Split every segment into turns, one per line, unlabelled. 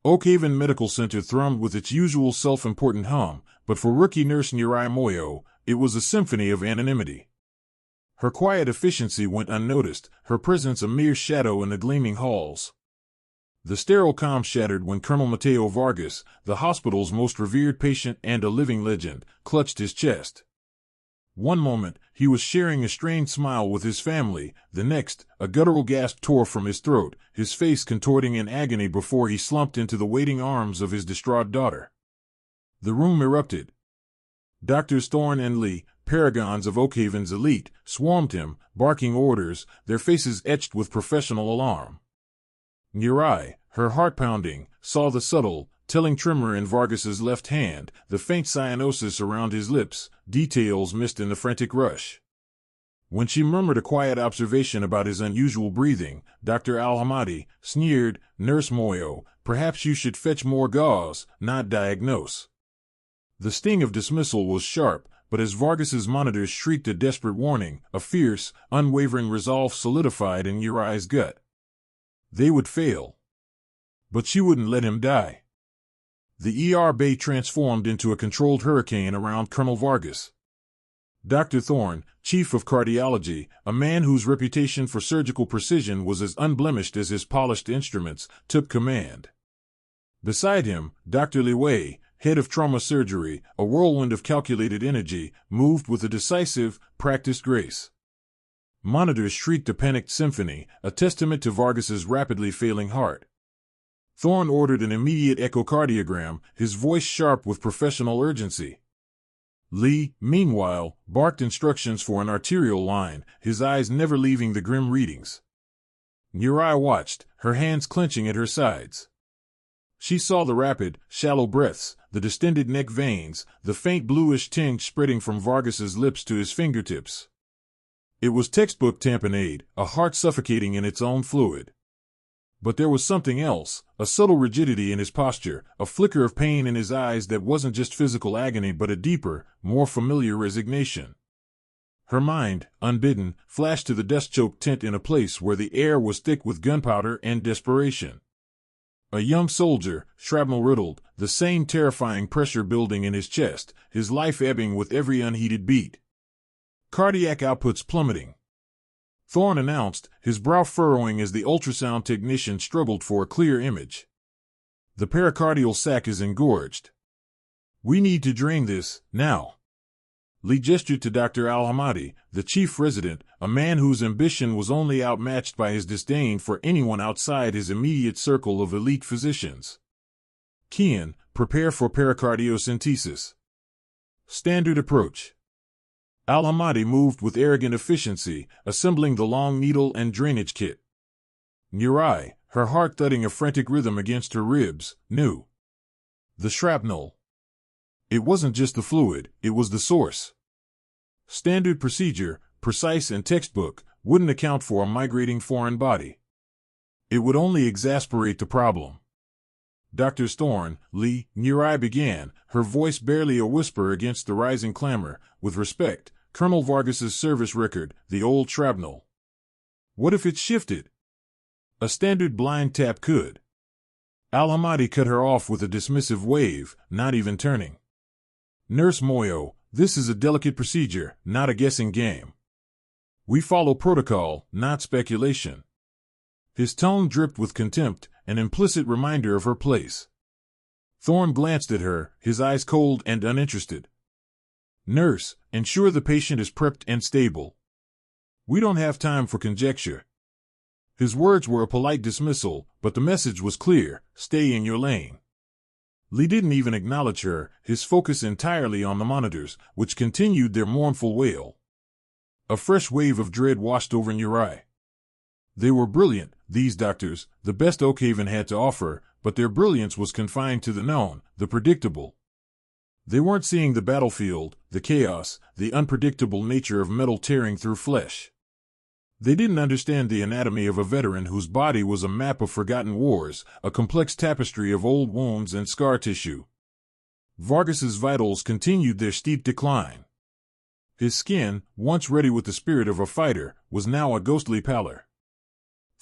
Oakhaven Medical Center thrummed with its usual self-important hum, but for rookie nurse Nyarai Moyo, it was a symphony of anonymity. Her quiet efficiency went unnoticed, her presence a mere shadow in the gleaming halls. The sterile calm shattered when Colonel Mateo Vargas, the hospital's most revered patient and a living legend, clutched his chest. One moment, he was sharing a strained smile with his family, the next, a guttural gasp tore from his throat, his face contorting in agony before he slumped into the waiting arms of his distraught daughter. The room erupted. Doctors Thorne and Lee, paragons of Oakhaven's elite, swarmed him, barking orders, their faces etched with professional alarm. Nyarai, her heart pounding, saw the subtle, telling tremor in Vargas's left hand, the faint cyanosis around his lips, details missed in the frantic rush. When she murmured a quiet observation about his unusual breathing, Dr. Al-Hammadi sneered, "Nurse Moyo, perhaps you should fetch more gauze, not diagnose." The sting of dismissal was sharp, but as Vargas's monitors shrieked a desperate warning, a fierce, unwavering resolve solidified in Nyarai's gut. They would fail. But she wouldn't let him die. The ER bay transformed into a controlled hurricane around Colonel Vargas. Dr. Thorne, chief of cardiology, a man whose reputation for surgical precision was as unblemished as his polished instruments, took command. Beside him, Dr. Liwei, head of trauma surgery, a whirlwind of calculated energy, moved with a decisive, practiced grace. Monitors shrieked a panicked symphony, a testament to Vargas's rapidly failing heart. Thorne ordered an immediate echocardiogram, his voice sharp with professional urgency. Lee, meanwhile, barked instructions for an arterial line, his eyes never leaving the grim readings. Nyarai watched, her hands clenching at her sides. She saw the rapid, shallow breaths, the distended neck veins, the faint bluish tinge spreading from Vargas's lips to his fingertips. It was textbook tamponade, a heart suffocating in its own fluid. But there was something else, a subtle rigidity in his posture, a flicker of pain in his eyes that wasn't just physical agony but a deeper, more familiar resignation. Her mind, unbidden, flashed to the dust-choked tent in a place where the air was thick with gunpowder and desperation. A young soldier, shrapnel-riddled, the same terrifying pressure building in his chest, his life ebbing with every unheeded beat. Cardiac outputs plummeting. Thorne announced, his brow furrowing as the ultrasound technician struggled for a clear image. The pericardial sac is engorged. We need to drain this, now. Lee gestured to Dr. Al-Hammadi, the chief resident, a man whose ambition was only outmatched by his disdain for anyone outside his immediate circle of elite physicians. Kian, prepare for pericardiocentesis. Standard approach. Al-Hammadi moved with arrogant efficiency, assembling the long needle and drainage kit. Nyarai, her heart thudding a frantic rhythm against her ribs, knew. The shrapnel. It wasn't just the fluid, it was the source. Standard procedure, precise and textbook, wouldn't account for a migrating foreign body. It would only exacerbate the problem. Dr. Thorne, Lee, Nyarai began, her voice barely a whisper against the rising clamor, with respect, Colonel Vargas's service record, the old shrapnel. What if it shifted? A standard blind tap could. Al-Hammadi cut her off with a dismissive wave, not even turning. Nurse Moyo, this is a delicate procedure, not a guessing game. We follow protocol, not speculation. His tone dripped with contempt, an implicit reminder of her place. Thorne glanced at her, his eyes cold and uninterested. Nurse, ensure the patient is prepped and stable. We don't have time for conjecture. His words were a polite dismissal, but the message was clear, stay in your lane. Lee didn't even acknowledge her, his focus entirely on the monitors, which continued their mournful wail. A fresh wave of dread washed over Nyarai. They were brilliant, these doctors, the best Oakhaven had to offer, but their brilliance was confined to the known, the predictable. They weren't seeing the battlefield, the chaos, the unpredictable nature of metal tearing through flesh. They didn't understand the anatomy of a veteran whose body was a map of forgotten wars, a complex tapestry of old wounds and scar tissue. Vargas's vitals continued their steep decline. His skin, once ready with the spirit of a fighter, was now a ghostly pallor.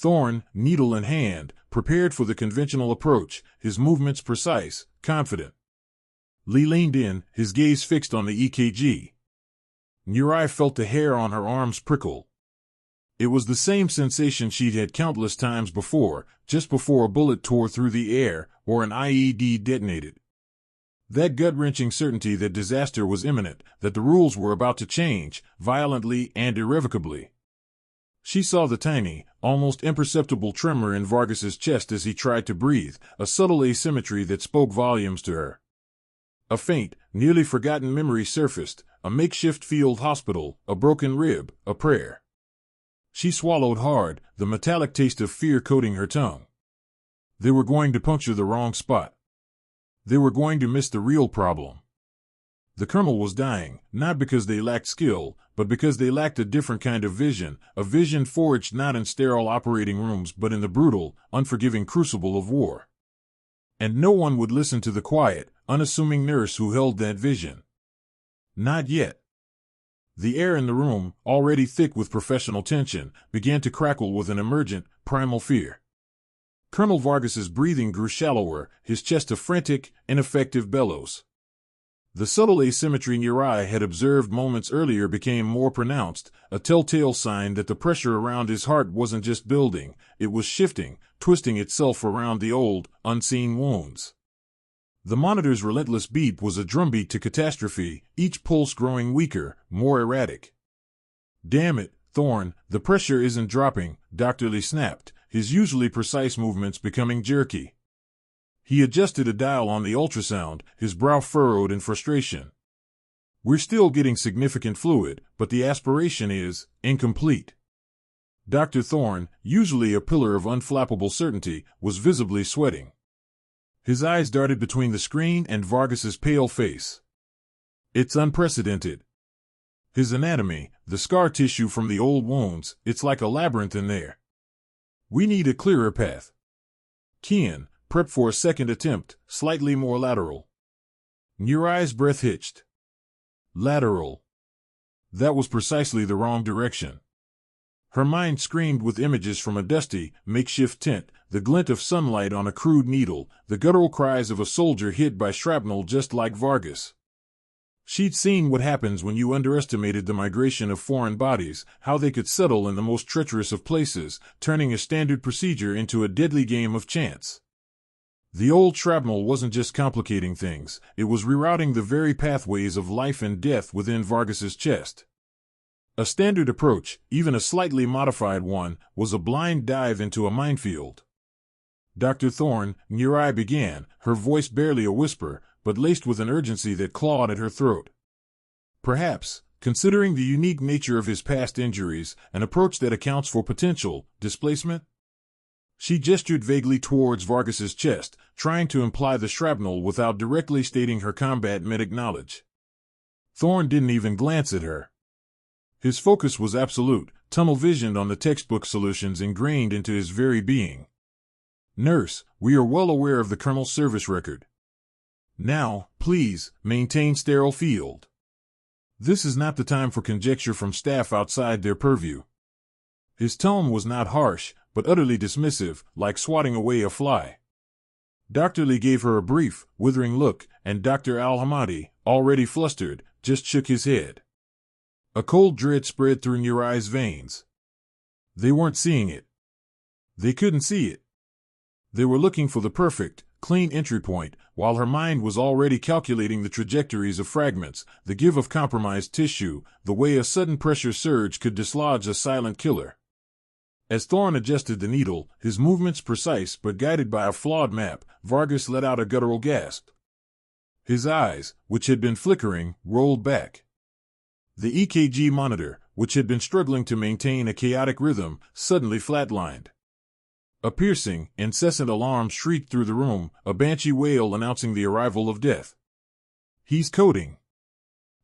Thorne, needle in hand, prepared for the conventional approach, his movements precise, confident. Lee leaned in, his gaze fixed on the EKG. Nyarai felt the hair on her arms prickle. It was the same sensation she'd had countless times before, just before a bullet tore through the air or an IED detonated. That gut-wrenching certainty that disaster was imminent, that the rules were about to change, violently and irrevocably. She saw the tiny, almost imperceptible tremor in Vargas's chest as he tried to breathe, a subtle asymmetry that spoke volumes to her. A faint, nearly forgotten memory surfaced, a makeshift field hospital, a broken rib, a prayer. She swallowed hard, the metallic taste of fear coating her tongue. They were going to puncture the wrong spot. They were going to miss the real problem. The colonel was dying, not because they lacked skill, but because they lacked a different kind of vision, a vision forged not in sterile operating rooms but in the brutal, unforgiving crucible of war. And no one would listen to the quiet, unassuming nurse who held that vision. Not yet. The air in the room, already thick with professional tension, began to crackle with an emergent, primal fear. Colonel Vargas's breathing grew shallower, his chest a frantic, ineffective bellows. The subtle asymmetry Nyarai had observed moments earlier became more pronounced, a telltale sign that the pressure around his heart wasn't just building, it was shifting, twisting itself around the old, unseen wounds. The monitor's relentless beep was a drumbeat to catastrophe, each pulse growing weaker, more erratic. "Damn it, Thorne, the pressure isn't dropping," Dr. Lee snapped, his usually precise movements becoming jerky. He adjusted a dial on the ultrasound, his brow furrowed in frustration. "We're still getting significant fluid, but the aspiration is incomplete." Dr. Thorne, usually a pillar of unflappable certainty, was visibly sweating. His eyes darted between the screen and Vargas's pale face. "It's unprecedented. His anatomy, the scar tissue from the old wounds, it's like a labyrinth in there. We need a clearer path." Kian, prep for a second attempt, slightly more lateral. Nyarai's breath hitched. Lateral. That was precisely the wrong direction. Her mind screamed with images from a dusty, makeshift tent, the glint of sunlight on a crude needle, the guttural cries of a soldier hit by shrapnel just like Vargas. She'd seen what happens when you underestimated the migration of foreign bodies, how they could settle in the most treacherous of places, turning a standard procedure into a deadly game of chance. The old shrapnel wasn't just complicating things, it was rerouting the very pathways of life and death within Vargas's chest. A standard approach, even a slightly modified one, was a blind dive into a minefield. "Dr. Thorne," Nyarai began, her voice barely a whisper, but laced with an urgency that clawed at her throat. "Perhaps, considering the unique nature of his past injuries, an approach that accounts for potential displacement?" She gestured vaguely towards Vargas's chest, trying to imply the shrapnel without directly stating her combat medic knowledge. Thorne didn't even glance at her. His focus was absolute, tunnel-visioned on the textbook solutions ingrained into his very being. "Nurse, we are well aware of the colonel's service record. Now, please, maintain sterile field. This is not the time for conjecture from staff outside their purview." His tone was not harsh, but utterly dismissive, like swatting away a fly. Dr. Lee gave her a brief, withering look, and Dr. Al-Hammadi, already flustered, just shook his head. A cold dread spread through Nyarai's veins. They weren't seeing it. They couldn't see it. They were looking for the perfect, clean entry point, while her mind was already calculating the trajectories of fragments, the give of compromised tissue, the way a sudden pressure surge could dislodge a silent killer. As Thorne adjusted the needle, his movements precise but guided by a flawed map, Vargas let out a guttural gasp. His eyes, which had been flickering, rolled back. The EKG monitor, which had been struggling to maintain a chaotic rhythm, suddenly flatlined. A piercing, incessant alarm shrieked through the room, a banshee wail announcing the arrival of death. "He's coding!"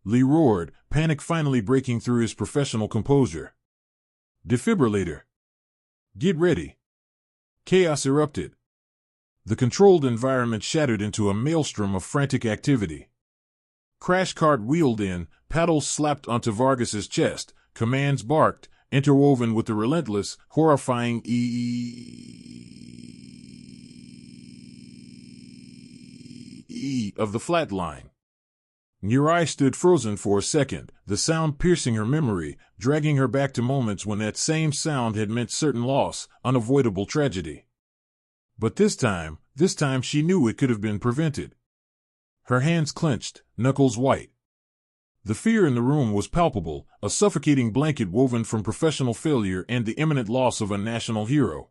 Lee roared, panic finally breaking through his professional composure. "Defibrillator! Get ready!" Chaos erupted. The controlled environment shattered into a maelstrom of frantic activity. Crash cart wheeled in, paddles slapped onto Vargas's chest, commands barked, interwoven with the relentless, horrifying of the flat line. Nyarai stood frozen for a second, the sound piercing her memory, dragging her back to moments when that same sound had meant certain loss, unavoidable tragedy. But this time she knew it could have been prevented. Her hands clenched, knuckles white. The fear in the room was palpable, a suffocating blanket woven from professional failure and the imminent loss of a national hero.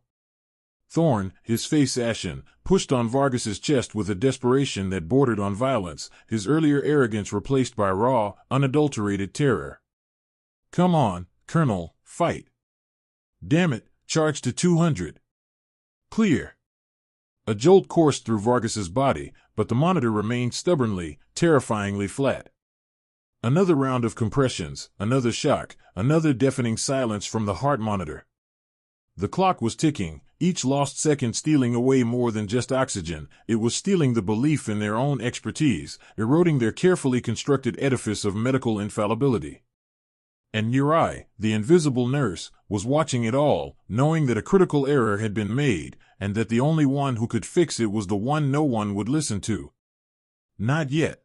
Thorne, his face ashen, pushed on Vargas's chest with a desperation that bordered on violence, his earlier arrogance replaced by raw, unadulterated terror. "Come on, Colonel, fight. Damn it, charge to 200. Clear." A jolt coursed through Vargas's body, but the monitor remained stubbornly, terrifyingly flat. Another round of compressions, another shock, another deafening silence from the heart monitor. The clock was ticking, each lost second stealing away more than just oxygen. It was stealing the belief in their own expertise, eroding their carefully constructed edifice of medical infallibility. And Nyarai, the invisible nurse, was watching it all, knowing that a critical error had been made, and that the only one who could fix it was the one no one would listen to. Not yet.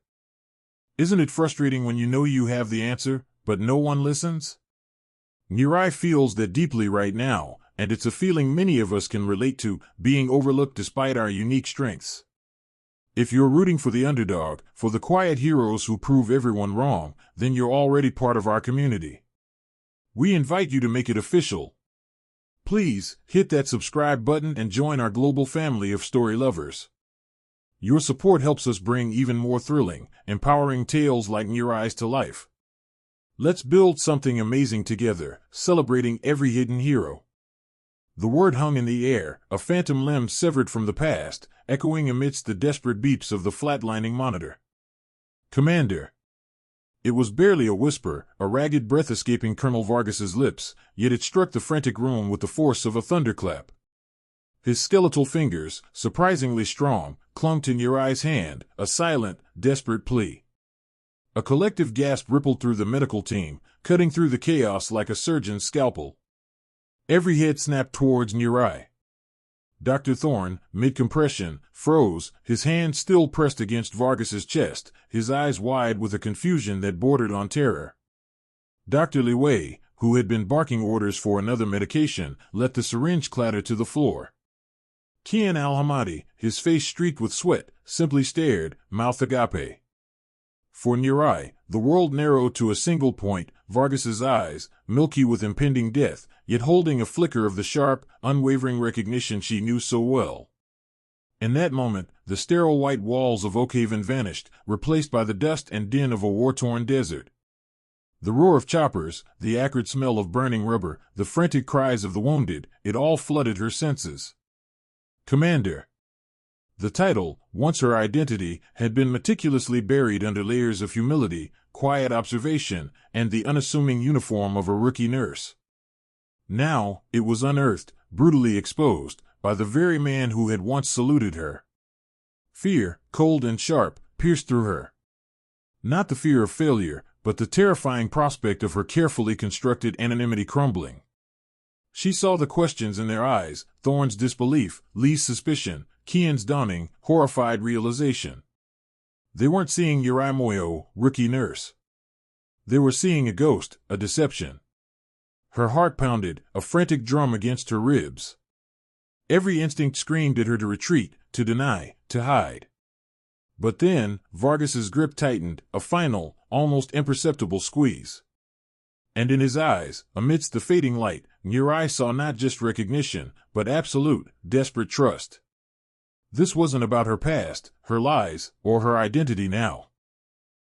Isn't it frustrating when you know you have the answer, but no one listens? Nyarai feels that deeply right now, and it's a feeling many of us can relate to, being overlooked despite our unique strengths. If you're rooting for the underdog, for the quiet heroes who prove everyone wrong, then you're already part of our community. We invite you to make it official. Please, hit that subscribe button and join our global family of story lovers. Your support helps us bring even more thrilling, empowering tales like Nyarai's to life. Let's build something amazing together, celebrating every hidden hero. The word hung in the air, a phantom limb severed from the past, echoing amidst the desperate beeps of the flatlining monitor. "Commander." It was barely a whisper, a ragged breath escaping Colonel Vargas's lips, yet it struck the frantic room with the force of a thunderclap. His skeletal fingers, surprisingly strong, clung to Nyarai's hand, a silent, desperate plea. A collective gasp rippled through the medical team, cutting through the chaos like a surgeon's scalpel. Every head snapped towards Nyarai. Dr. Thorne, mid-compression, froze, his hand still pressed against Vargas's chest, his eyes wide with a confusion that bordered on terror. Dr. Liwei, who had been barking orders for another medication, let the syringe clatter to the floor. Kian Al-Hammadi, his face streaked with sweat, simply stared, mouth agape. For Nyarai, the world narrowed to a single point, Vargas's eyes, milky with impending death, yet holding a flicker of the sharp, unwavering recognition she knew so well. In that moment, the sterile white walls of Oakhaven vanished, replaced by the dust and din of a war-torn desert. The roar of choppers, the acrid smell of burning rubber, the frantic cries of the wounded, it all flooded her senses. Commander. The title, once her identity, had been meticulously buried under layers of humility, quiet observation, and the unassuming uniform of a rookie nurse. Now, it was unearthed, brutally exposed, by the very man who had once saluted her. Fear, cold and sharp, pierced through her. Not the fear of failure, but the terrifying prospect of her carefully constructed anonymity crumbling. She saw the questions in their eyes, Thorne's disbelief, Lee's suspicion, Kian's dawning, horrified realization. They weren't seeing Nyarai Moyo, rookie nurse. They were seeing a ghost, a deception. Her heart pounded, a frantic drum against her ribs. Every instinct screamed at her to retreat, to deny, to hide. But then, Vargas's grip tightened, a final, almost imperceptible squeeze. And in his eyes, amidst the fading light, Nyarai saw not just recognition, but absolute, desperate trust. This wasn't about her past, her lies, or her identity now.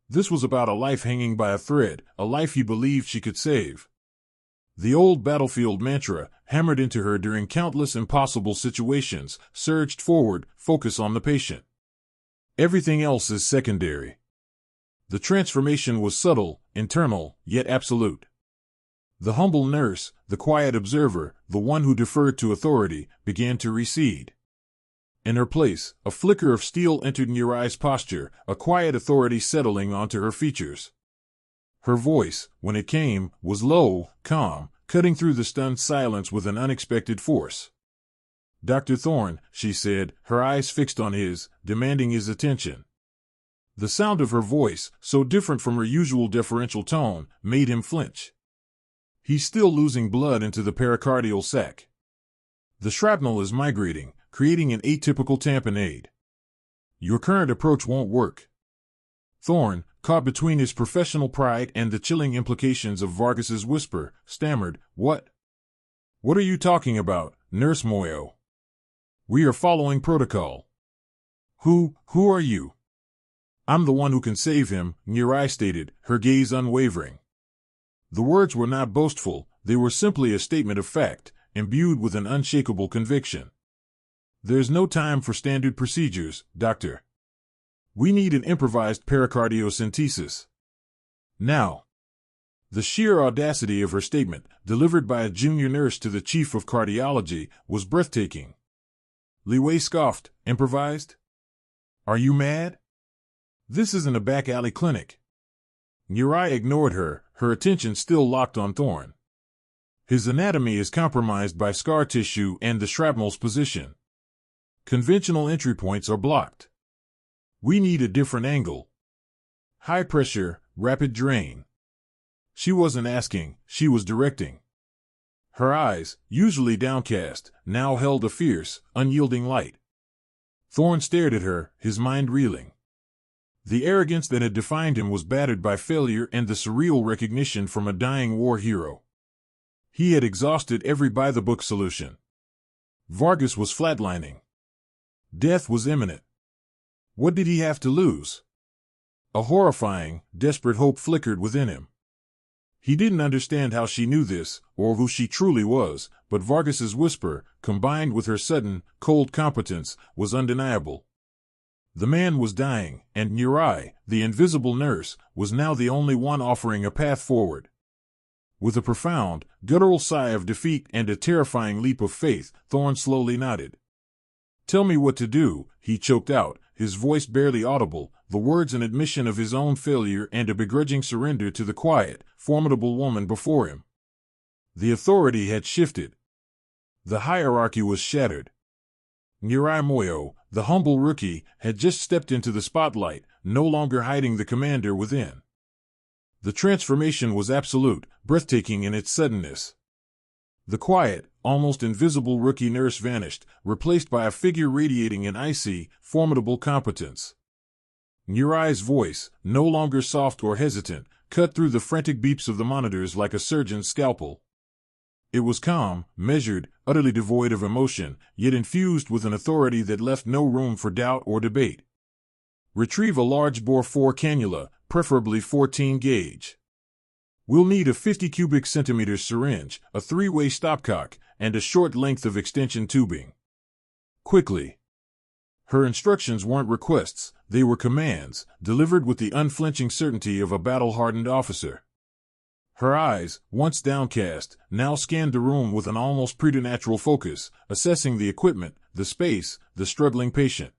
This was about a life hanging by a thread, a life he believed she could save. The old battlefield mantra, hammered into her during countless impossible situations, surged forward, focus on the patient. Everything else is secondary. The transformation was subtle, internal, yet absolute. The humble nurse, the quiet observer, the one who deferred to authority, began to recede. In her place, a flicker of steel entered Nyarai's posture, a quiet authority settling onto her features. Her voice, when it came, was low, calm, cutting through the stunned silence with an unexpected force. "Dr. Thorne," she said, her eyes fixed on his, demanding his attention. The sound of her voice, so different from her usual deferential tone, made him flinch. "He's still losing blood into the pericardial sac. The shrapnel is migrating, creating an atypical tamponade. Your current approach won't work." Thorne, caught between his professional pride and the chilling implications of Vargas's whisper, stammered, "What? What are you talking about, Nurse Moyo? We are following protocol." Who are you?" "I'm the one who can save him," Nyarai stated, her gaze unwavering. The words were not boastful, they were simply a statement of fact, imbued with an unshakable conviction. "There's no time for standard procedures, doctor. We need an improvised pericardiocentesis. Now." The sheer audacity of her statement, delivered by a junior nurse to the chief of cardiology, was breathtaking. Li Wei scoffed, "Improvised? Are you mad? This isn't a back alley clinic." Nyarai ignored her, her attention still locked on Thorne. "His anatomy is compromised by scar tissue and the shrapnel's position. Conventional entry points are blocked. We need a different angle. High pressure, rapid drain." She wasn't asking, she was directing. Her eyes, usually downcast, now held a fierce, unyielding light. Thorne stared at her, his mind reeling. The arrogance that had defined him was battered by failure and the surreal recognition from a dying war hero. He had exhausted every by-the-book solution. Vargas was flatlining. Death was imminent. What did he have to lose? A horrifying, desperate hope flickered within him. He didn't understand how she knew this, or who she truly was, but Vargas's whisper, combined with her sudden, cold competence, was undeniable. The man was dying, and Nyarai, the invisible nurse, was now the only one offering a path forward. With a profound, guttural sigh of defeat and a terrifying leap of faith, Thorne slowly nodded. "Tell me what to do," he choked out, his voice barely audible, the words an admission of his own failure and a begrudging surrender to the quiet, formidable woman before him. The authority had shifted. The hierarchy was shattered. Nyarai Moyo, the humble rookie, had just stepped into the spotlight, no longer hiding the commander within. The transformation was absolute, breathtaking in its suddenness. The quiet, almost invisible rookie nurse vanished, replaced by a figure radiating an icy, formidable competence. Nyarai's voice, no longer soft or hesitant, cut through the frantic beeps of the monitors like a surgeon's scalpel. It was calm, measured, utterly devoid of emotion, yet infused with an authority that left no room for doubt or debate. "Retrieve a large-bore 4 cannula, preferably 14 gauge. We'll need a 50 cubic centimeter syringe, a 3-way stopcock, and a short length of extension tubing. Quickly." Her instructions weren't requests, they were commands, delivered with the unflinching certainty of a battle-hardened officer. Her eyes, once downcast, now scanned the room with an almost preternatural focus, assessing the equipment, the space, the struggling patient.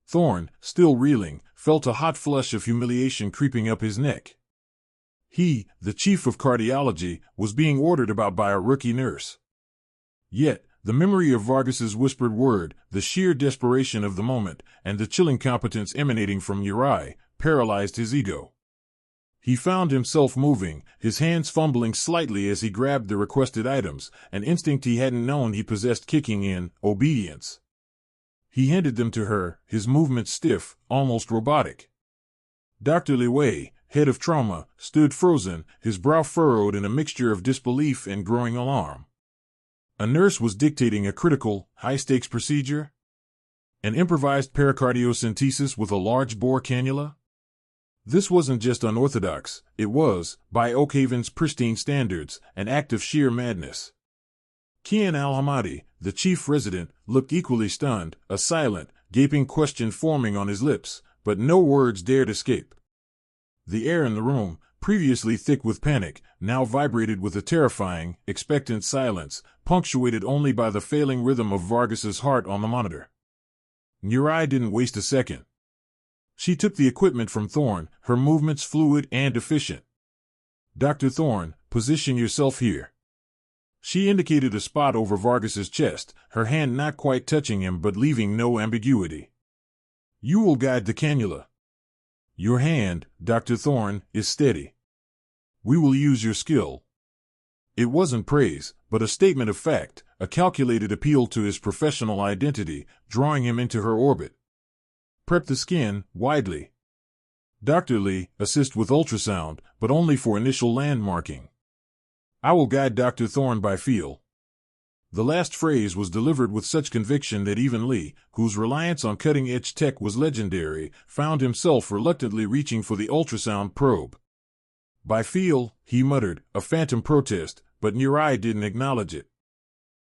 Thorne, still reeling, felt a hot flush of humiliation creeping up his neck. He, the chief of cardiology, was being ordered about by a rookie nurse. Yet, the memory of Vargas's whispered word, the sheer desperation of the moment, and the chilling competence emanating from Nyarai, paralyzed his ego. He found himself moving, his hands fumbling slightly as he grabbed the requested items, an instinct he hadn't known he possessed kicking in, obedience. He handed them to her, his movements stiff, almost robotic. Dr. Li Wei, head of trauma, stood frozen, his brow furrowed in a mixture of disbelief and growing alarm. A nurse was dictating a critical, high-stakes procedure? An improvised pericardiocentesis with a large-bore cannula? This wasn't just unorthodox, it was, by Oakhaven's pristine standards, an act of sheer madness. Kian Al-Hammadi, the chief resident, looked equally stunned, a silent, gaping question forming on his lips, but no words dared escape. The air in the room, previously thick with panic, now vibrated with a terrifying, expectant silence, punctuated only by the failing rhythm of Vargas's heart on the monitor. Nyarai didn't waste a second. She took the equipment from Thorne, her movements fluid and efficient. "Dr. Thorne, position yourself here." She indicated a spot over Vargas's chest, her hand not quite touching him but leaving no ambiguity. You will guide the cannula. Your hand, Dr. Thorne, is steady. We will use your skill. It wasn't praise, but a statement of fact, a calculated appeal to his professional identity, drawing him into her orbit. Prep the skin, widely. Dr. Lee, assist with ultrasound, but only for initial landmarking. I will guide Dr. Thorne by feel. The last phrase was delivered with such conviction that even Lee, whose reliance on cutting-edge tech was legendary, found himself reluctantly reaching for the ultrasound probe. By feel, he muttered, a phantom protest, but Nyarai didn't acknowledge it.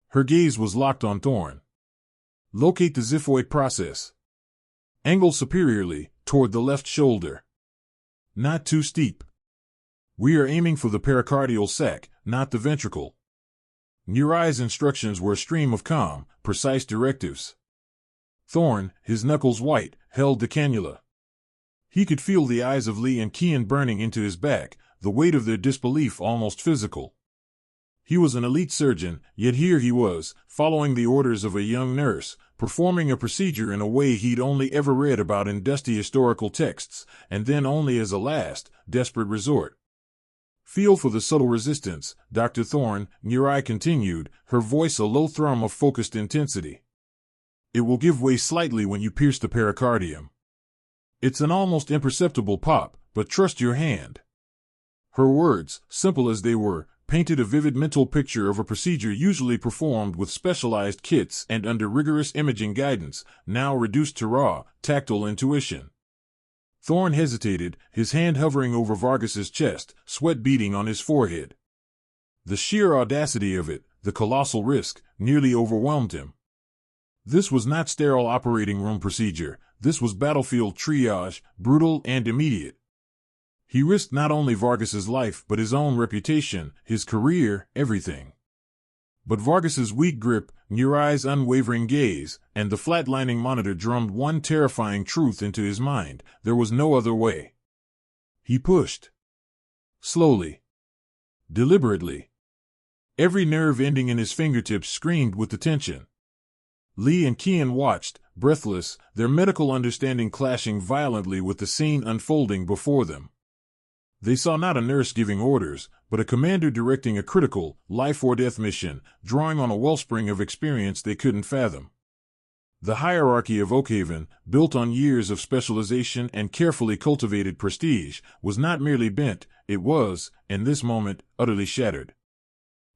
Her gaze was locked on Thorne. Locate the xiphoid process. Angle superiorly, toward the left shoulder. Not too steep. We are aiming for the pericardial sac, not the ventricle. Nyarai's instructions were a stream of calm, precise directives. Thorne, his knuckles white, held the cannula. He could feel the eyes of Lee and Kian burning into his back, the weight of their disbelief almost physical. He was an elite surgeon, yet here he was, following the orders of a young nurse, performing a procedure in a way he'd only ever read about in dusty historical texts, and then only as a last, desperate resort. Feel for the subtle resistance, Dr. Thorne, Nyarai continued, her voice a low thrum of focused intensity. It will give way slightly when you pierce the pericardium. It's an almost imperceptible pop, but trust your hand. Her words, simple as they were, painted a vivid mental picture of a procedure usually performed with specialized kits and under rigorous imaging guidance, now reduced to raw, tactile intuition. Thorne hesitated, his hand hovering over Vargas's chest, sweat beading on his forehead. The sheer audacity of it, the colossal risk, nearly overwhelmed him. This was not sterile operating room procedure, this was battlefield triage, brutal and immediate. He risked not only Vargas's life but his own reputation, his career, everything. But Vargas's weak grip, Nyrai's unwavering gaze, and the flatlining monitor drummed one terrifying truth into his mind: there was no other way. He pushed. Slowly. Deliberately. Every nerve ending in his fingertips screamed with the tension. Lee and Kian watched, breathless, their medical understanding clashing violently with the scene unfolding before them. They saw not a nurse giving orders, but a commander directing a critical, life-or-death mission, drawing on a wellspring of experience they couldn't fathom. The hierarchy of Oakhaven, built on years of specialization and carefully cultivated prestige, was not merely bent, it was, in this moment, utterly shattered.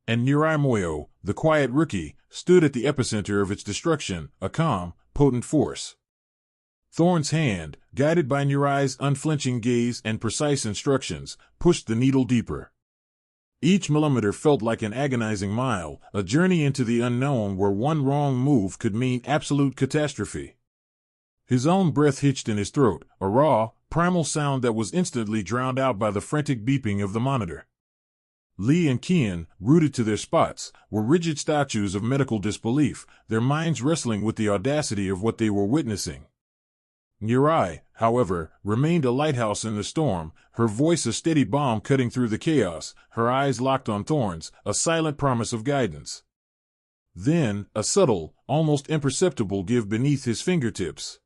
And Nyarai Moyo, the quiet rookie, stood at the epicenter of its destruction, a calm, potent force. Thorne's hand, guided by Nyrai's unflinching gaze and precise instructions, pushed the needle deeper. Each millimeter felt like an agonizing mile, a journey into the unknown where one wrong move could mean absolute catastrophe. His own breath hitched in his throat, a raw, primal sound that was instantly drowned out by the frantic beeping of the monitor. Lee and Kian, rooted to their spots, were rigid statues of medical disbelief, their minds wrestling with the audacity of what they were witnessing. Nyarai, however, remained a lighthouse in the storm, her voice a steady bomb cutting through the chaos, her eyes locked on Thorne's, a silent promise of guidance. Then, a subtle, almost imperceptible give beneath his fingertips.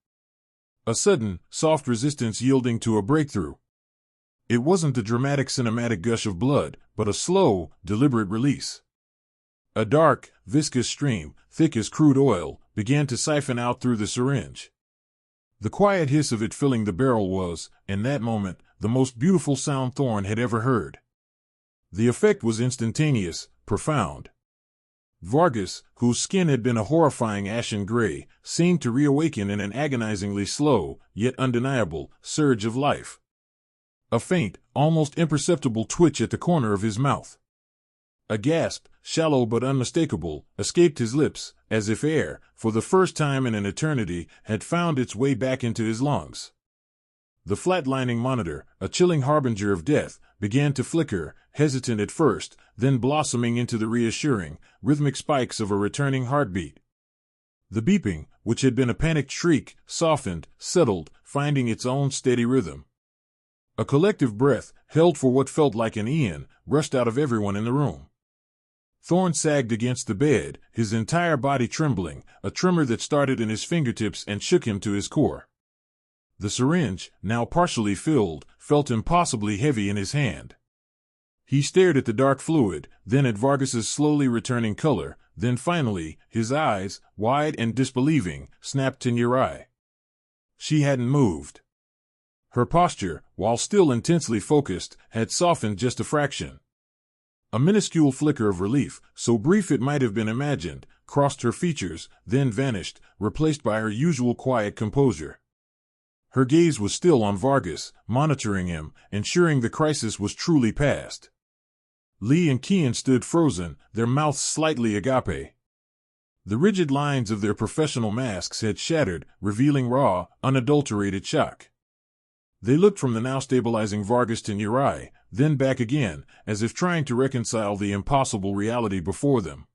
A sudden, soft resistance yielding to a breakthrough. It wasn't the dramatic cinematic gush of blood, but a slow, deliberate release. A dark, viscous stream, thick as crude oil, began to siphon out through the syringe. The quiet hiss of it filling the barrel was, in that moment, the most beautiful sound Thorne had ever heard. The effect was instantaneous, profound. Vargas, whose skin had been a horrifying ashen gray, seemed to reawaken in an agonizingly slow, yet undeniable, surge of life. A faint, almost imperceptible twitch at the corner of his mouth. A gasp, shallow but unmistakable, escaped his lips, as if air, for the first time in an eternity, had found its way back into his lungs. The flatlining monitor, a chilling harbinger of death, began to flicker, hesitant at first, then blossoming into the reassuring, rhythmic spikes of a returning heartbeat. The beeping, which had been a panicked shriek, softened, settled, finding its own steady rhythm. A collective breath, held for what felt like an eon, rushed out of everyone in the room. Thorne sagged against the bed, his entire body trembling, a tremor that started in his fingertips and shook him to his core. The syringe, now partially filled, felt impossibly heavy in his hand. He stared at the dark fluid, then at Vargas's slowly returning color, then finally, his eyes, wide and disbelieving, snapped to Nyarai. She hadn't moved. Her posture, while still intensely focused, had softened just a fraction. A minuscule flicker of relief, so brief it might have been imagined, crossed her features, then vanished, replaced by her usual quiet composure. Her gaze was still on Vargas, monitoring him, ensuring the crisis was truly past. Lee and Kian stood frozen, their mouths slightly agape. The rigid lines of their professional masks had shattered, revealing raw, unadulterated shock. They looked from the now stabilizing Vargas to Nyarai, then back again, as if trying to reconcile the impossible reality before them.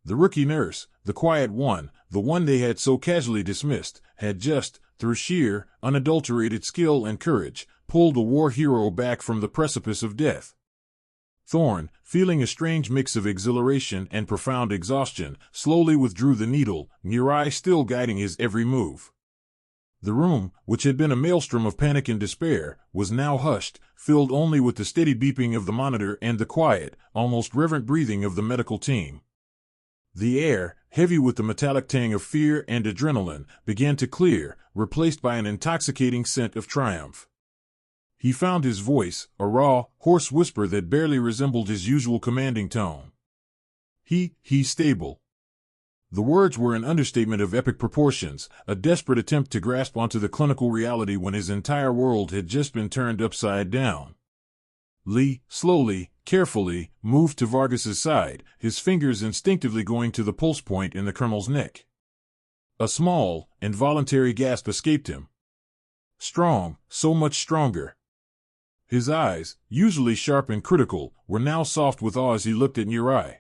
The rookie nurse, the quiet one, the one they had so casually dismissed, had just, through sheer, unadulterated skill and courage, pulled a war hero back from the precipice of death. Thorne, feeling a strange mix of exhilaration and profound exhaustion, slowly withdrew the needle, Nyarai still guiding his every move. The room, which had been a maelstrom of panic and despair, was now hushed, filled only with the steady beeping of the monitor and the quiet, almost reverent breathing of the medical team. The air, heavy with the metallic tang of fear and adrenaline, began to clear, replaced by an intoxicating scent of triumph. He found his voice, a raw, hoarse whisper that barely resembled his usual commanding tone. He's stable. The words were an understatement of epic proportions, a desperate attempt to grasp onto the clinical reality when his entire world had just been turned upside down. Lee, slowly, carefully, moved to Vargas's side, his fingers instinctively going to the pulse point in the colonel's neck. A small, involuntary gasp escaped him. Strong, so much stronger. His eyes, usually sharp and critical, were now soft with awe as he looked at Nyarai.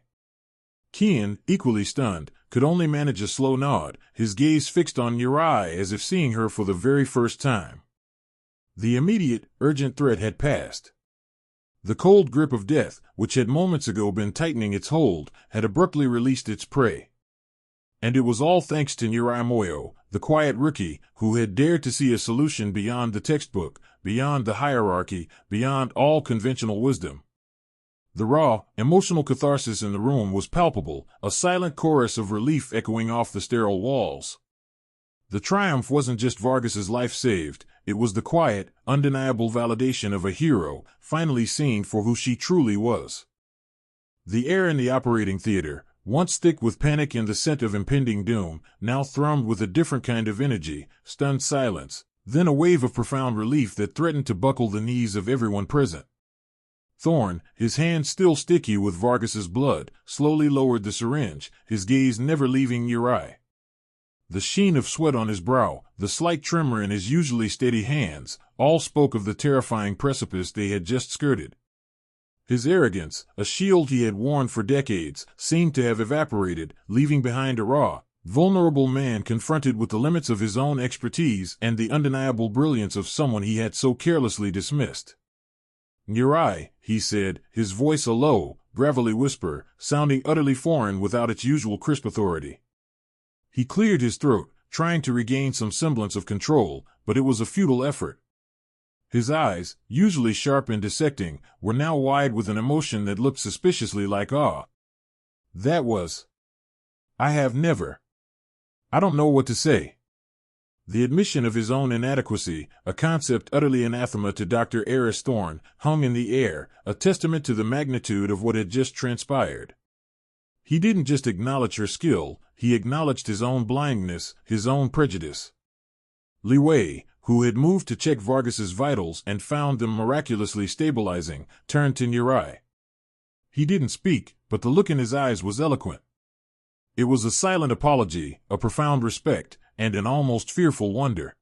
Kian, equally stunned, could only manage a slow nod, his gaze fixed on Nyarai as if seeing her for the very first time. The immediate, urgent threat had passed. The cold grip of death, which had moments ago been tightening its hold, had abruptly released its prey. And it was all thanks to Nyarai Moyo, the quiet rookie, who had dared to see a solution beyond the textbook, beyond the hierarchy, beyond all conventional wisdom. The raw, emotional catharsis in the room was palpable, a silent chorus of relief echoing off the sterile walls. The triumph wasn't just Vargas's life saved, it was the quiet, undeniable validation of a hero, finally seen for who she truly was. The air in the operating theater, once thick with panic and the scent of impending doom, now thrummed with a different kind of energy, stunned silence, then a wave of profound relief that threatened to buckle the knees of everyone present. Thorne, his hand still sticky with Vargas's blood, slowly lowered the syringe, his gaze never leaving Nyarai. The sheen of sweat on his brow, the slight tremor in his usually steady hands, all spoke of the terrifying precipice they had just skirted. His arrogance, a shield he had worn for decades, seemed to have evaporated, leaving behind a raw, vulnerable man confronted with the limits of his own expertise and the undeniable brilliance of someone he had so carelessly dismissed. "Nyarai," he said, his voice a low, gravelly whisper, sounding utterly foreign without its usual crisp authority. He cleared his throat, trying to regain some semblance of control, but it was a futile effort. His eyes, usually sharp and dissecting, were now wide with an emotion that looked suspiciously like awe. "That was... I don't know what to say." The admission of his own inadequacy, a concept utterly anathema to Dr. Aris Thorne, hung in the air, a testament to the magnitude of what had just transpired. He didn't just acknowledge her skill, he acknowledged his own blindness, his own prejudice. Li Wei, who had moved to check Vargas's vitals and found them miraculously stabilizing, turned to Nyarai. He didn't speak, but the look in his eyes was eloquent. It was a silent apology, a profound respect, and an almost fearful wonder.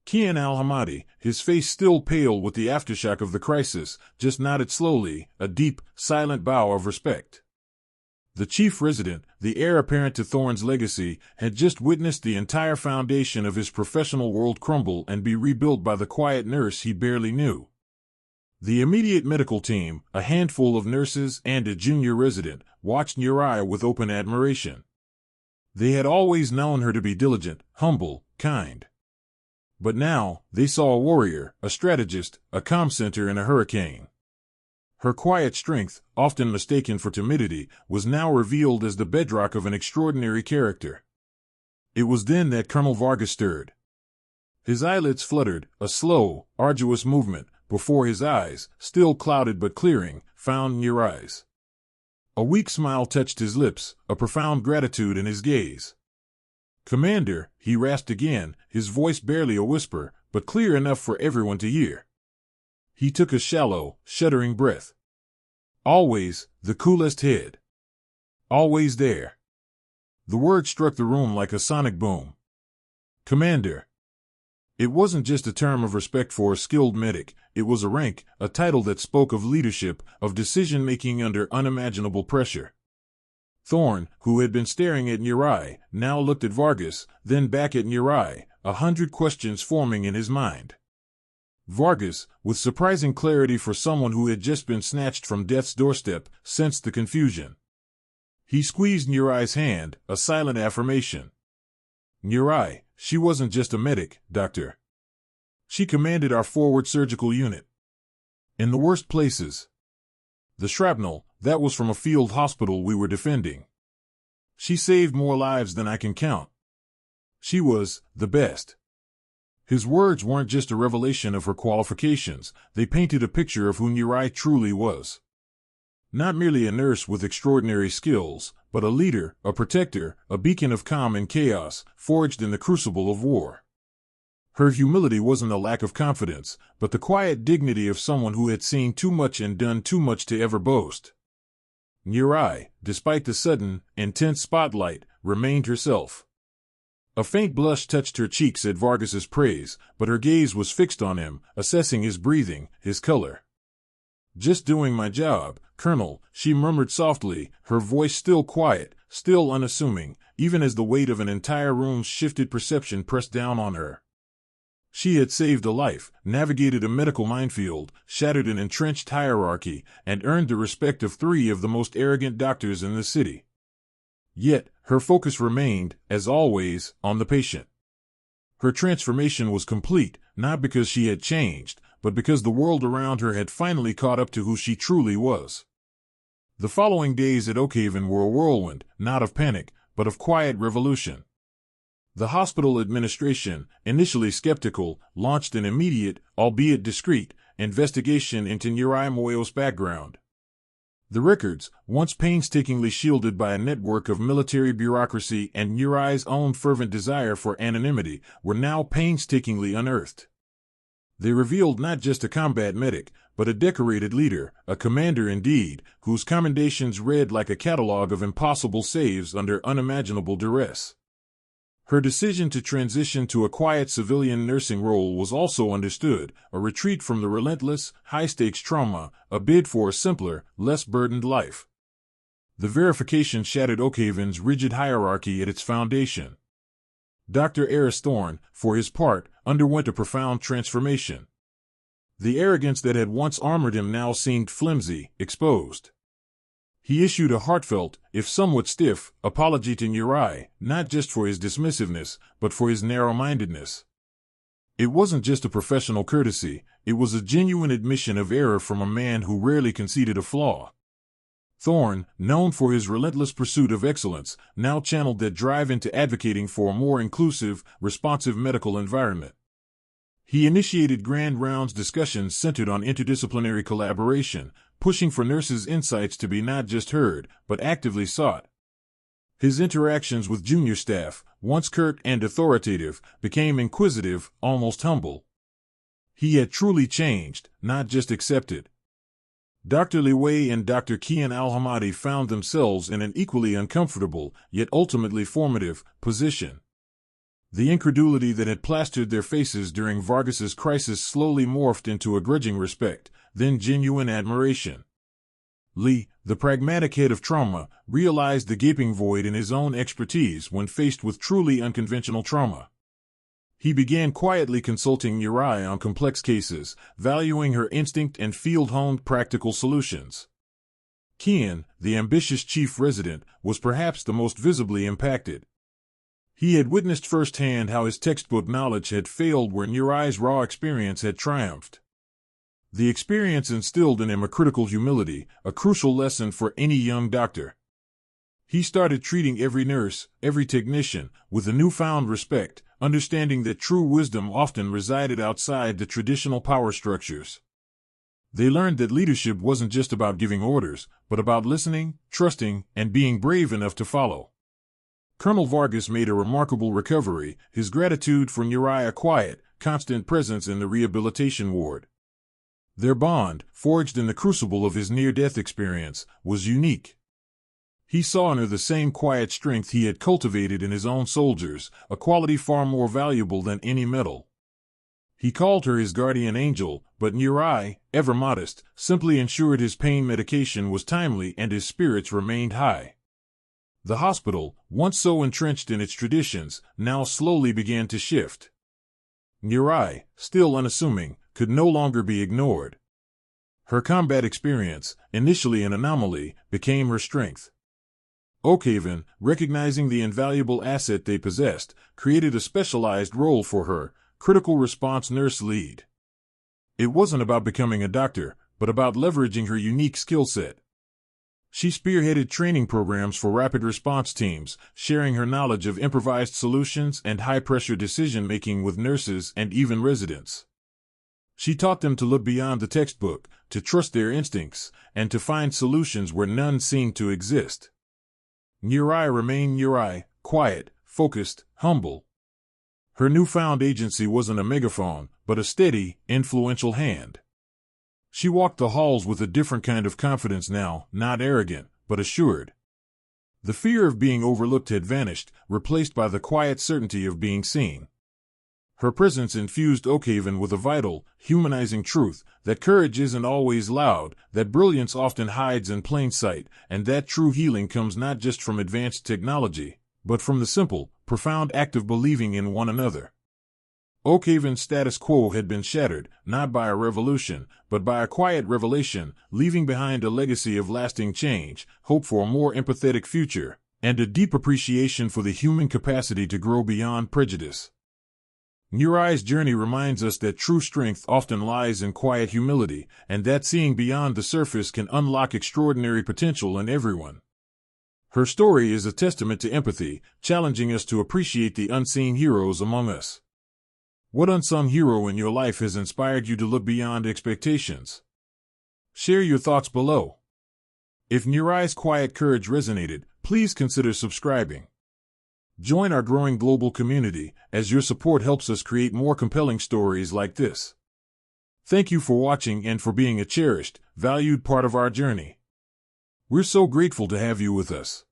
Kian Al-Hammadi, his face still pale with the aftershock of the crisis, just nodded slowly, a deep, silent bow of respect. The chief resident, the heir apparent to Thorne's legacy, had just witnessed the entire foundation of his professional world crumble and be rebuilt by the quiet nurse he barely knew. The immediate medical team, a handful of nurses and a junior resident, watched Nyarai with open admiration. They had always known her to be diligent, humble, kind. But now, they saw a warrior, a strategist, a calm center in a hurricane. Her quiet strength, often mistaken for timidity, was now revealed as the bedrock of an extraordinary character. It was then that Colonel Vargas stirred. His eyelids fluttered, a slow, arduous movement, before his eyes, still clouded but clearing, found Nyarai's. A weak smile touched his lips, a profound gratitude in his gaze. "Commander," he rasped again, his voice barely a whisper, but clear enough for everyone to hear. He took a shallow, shuddering breath. "Always, the coolest head. Always there." The word struck the room like a sonic boom. Commander. It wasn't just a term of respect for a skilled medic, it was a rank, a title that spoke of leadership, of decision-making under unimaginable pressure. Thorne, who had been staring at Nyarai, now looked at Vargas, then back at Nyarai, 100 questions forming in his mind. Vargas, with surprising clarity for someone who had just been snatched from death's doorstep, sensed the confusion. He squeezed Nyarai's hand, a silent affirmation. "Nyarai, she wasn't just a medic, doctor. She commanded our forward surgical unit. In the worst places. The shrapnel, that was from a field hospital we were defending. She saved more lives than I can count. She was the best." His words weren't just a revelation of her qualifications, they painted a picture of who Nyarai truly was. Not merely a nurse with extraordinary skills, but a leader, a protector, a beacon of calm in chaos, forged in the crucible of war. Her humility wasn't a lack of confidence, but the quiet dignity of someone who had seen too much and done too much to ever boast. Nyarai, despite the sudden, intense spotlight, remained herself. A faint blush touched her cheeks at Vargas's praise, but her gaze was fixed on him, assessing his breathing, his color. "Just doing my job, Colonel," she murmured softly, her voice still quiet, still unassuming, even as the weight of an entire room's shifted perception pressed down on her. She had saved a life, navigated a medical minefield, shattered an entrenched hierarchy, and earned the respect of 3 of the most arrogant doctors in the city. Yet, her focus remained, as always, on the patient. Her transformation was complete, not because she had changed, but because the world around her had finally caught up to who she truly was. The following days at Oakhaven were a whirlwind, not of panic, but of quiet revolution. The hospital administration, initially skeptical, launched an immediate, albeit discreet, investigation into Nyarai Moyo's background. The records, once painstakingly shielded by a network of military bureaucracy and Nyarai's own fervent desire for anonymity, were now painstakingly unearthed. They revealed not just a combat medic, but a decorated leader, a commander indeed, whose commendations read like a catalog of impossible saves under unimaginable duress. Her decision to transition to a quiet civilian nursing role was also understood, a retreat from the relentless, high-stakes trauma, a bid for a simpler, less burdened life. The verification shattered Oakhaven's rigid hierarchy at its foundation. Dr. Aris Thorne, for his part, underwent a profound transformation. The arrogance that had once armored him now seemed flimsy, exposed. He issued a heartfelt, if somewhat stiff, apology to Nyarai, not just for his dismissiveness, but for his narrow-mindedness. It wasn't just a professional courtesy, it was a genuine admission of error from a man who rarely conceded a flaw. Thorne, known for his relentless pursuit of excellence, now channeled that drive into advocating for a more inclusive, responsive medical environment. He initiated grand rounds discussions centered on interdisciplinary collaboration, pushing for nurses' insights to be not just heard, but actively sought. His interactions with junior staff, once curt and authoritative, became inquisitive, almost humble. He had truly changed, not just accepted. Dr. Liwei and Dr. Kian Al-Hammadi found themselves in an equally uncomfortable, yet ultimately formative, position. The incredulity that had plastered their faces during Vargas's crisis slowly morphed into a grudging respect, then genuine admiration. Li, the pragmatic head of trauma, realized the gaping void in his own expertise when faced with truly unconventional trauma. He began quietly consulting Nyarai on complex cases, valuing her instinct and field-honed practical solutions. Kian, the ambitious chief resident, was perhaps the most visibly impacted. He had witnessed firsthand how his textbook knowledge had failed where Nyarai's raw experience had triumphed. The experience instilled in him a critical humility, a crucial lesson for any young doctor. He started treating every nurse, every technician, with a newfound respect, understanding that true wisdom often resided outside the traditional power structures. They learned that leadership wasn't just about giving orders, but about listening, trusting, and being brave enough to follow. Colonel Vargas made a remarkable recovery, his gratitude for Nyarai a quiet, constant presence in the rehabilitation ward. Their bond, forged in the crucible of his near-death experience, was unique. He saw in her the same quiet strength he had cultivated in his own soldiers, a quality far more valuable than any medal. He called her his guardian angel, but Nyarai, ever modest, simply ensured his pain medication was timely and his spirits remained high. The hospital, once so entrenched in its traditions, now slowly began to shift. Nyarai, still unassuming, could no longer be ignored. Her combat experience, initially an anomaly, became her strength. Oakhaven, recognizing the invaluable asset they possessed, created a specialized role for her, critical response nurse lead. It wasn't about becoming a doctor, but about leveraging her unique skill set. She spearheaded training programs for rapid response teams, sharing her knowledge of improvised solutions and high-pressure decision-making with nurses and even residents. She taught them to look beyond the textbook, to trust their instincts, and to find solutions where none seemed to exist. Nyarai remained Nyarai, quiet, focused, humble. Her newfound agency wasn't a megaphone, but a steady, influential hand. She walked the halls with a different kind of confidence now, not arrogant, but assured. The fear of being overlooked had vanished, replaced by the quiet certainty of being seen. Her presence infused Oakhaven with a vital, humanizing truth, that courage isn't always loud, that brilliance often hides in plain sight, and that true healing comes not just from advanced technology, but from the simple, profound act of believing in one another. Oakhaven's status quo had been shattered, not by a revolution, but by a quiet revelation, leaving behind a legacy of lasting change, hope for a more empathetic future, and a deep appreciation for the human capacity to grow beyond prejudice. Nyarai's journey reminds us that true strength often lies in quiet humility, and that seeing beyond the surface can unlock extraordinary potential in everyone. Her story is a testament to empathy, challenging us to appreciate the unseen heroes among us. What unsung hero in your life has inspired you to look beyond expectations? Share your thoughts below. If Nyarai's quiet courage resonated, please consider subscribing. Join our growing global community, as your support helps us create more compelling stories like this. Thank you for watching and for being a cherished, valued part of our journey. We're so grateful to have you with us.